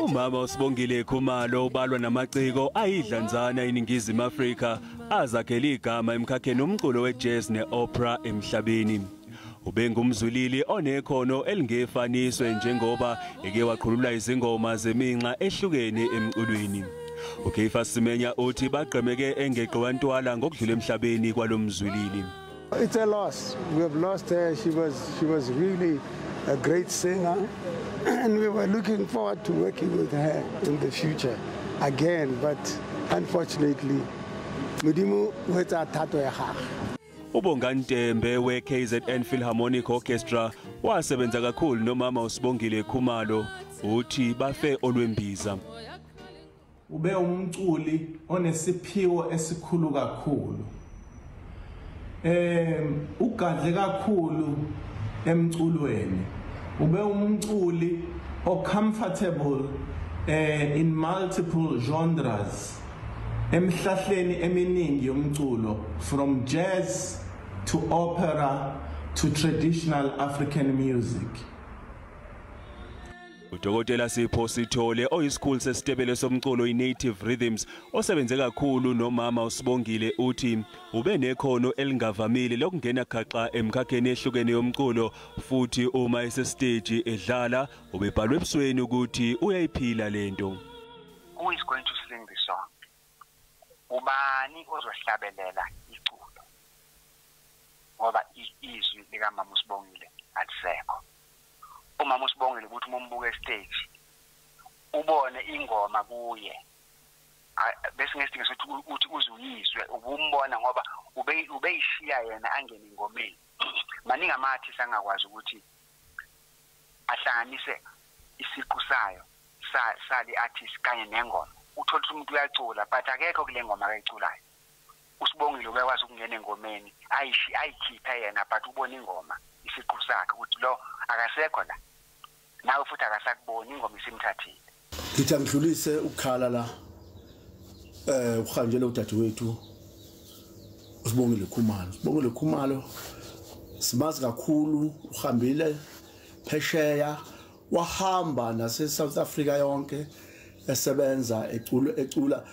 uMama uSibongile Khumalo ubalwa namaciko ayidlanzana eningizimu Afrika azakhela igama emkhakheni umculo weJazz neOpera emhlabeni. Ubengumzwilili onekhono elingefaniswe njengoba eke waqhulula izingoma zeminxa ehlukene emculweni. Ukhefa Simenya uthi baqemeke engeqwantwala ngokudlula emhlabeni kwalomzwilili. It's a loss. We have lost her. She was really a great singer, and we were looking forward to working with her in the future again, but unfortunately Mudimu uthathwe. uBongantembe weKZN Philharmonic Orchestra wasebenza kakhulu noMama uSibongile Khumalo uthi bafe olwembiza. Ube umculi onesiphiwo esikhulu kakhulu. Ugadle kakhulu emculweni. Ube umculi comfortable in multiple genres. Emhlahleni eminingi yomculo, from jazz to opera to traditional African music. Udokotela Sipho Sithole oyisikhulu sesitebele somculo iNative Rhythms osebenze kakhulu noMama uSibongile uthi ube nekhono elingavamile lokungena khaxa emkhakheni ehlukene yomculo futhi uma esestage edlala ubebhalwe ebusweni ukuthi uyayiphila lento. Who is going to sing the song? Ubani ozohlabelela iculo? Ngoba izwi likaMama uSibongile alisekho. uMama uSibongile ukuthi umbuke stage ubone ingoma kuye bese ngesidingo sokuthi uthi uzuyizwe ubumbona ngoba ubeyishiya yena angene ingomeni. Maningi amathi sangakwazi ukuthi ahlanganise isiqu sayo sali artist kanye nengoma. Uthola ukuthi umuntu uyacula but akekho kule ngoma akayiculayo. uSibongile ubekwazi ukungena engomeni ayikhipha yena but ubona ingoma isiqu sakhe ukuthi lo akasekho la. Nawe futhi akasakuboni ingoma isimthathile. Ngithi angidlulise ukukhala la uhanjele udadewethu uSibongile Khumalo. Sibongile Khumalo simazi kakhulu, uhambile phesheya, wahamba nase South Africa yonke esebenza ecula.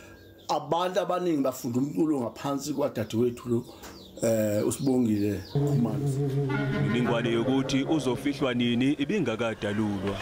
Abantu abaningi bafunda umculo ngaphansi kwadadewethu lo uSibongile Khumalo. Imingwane yokuthi uzofihlwa nini ibingakadalulwa.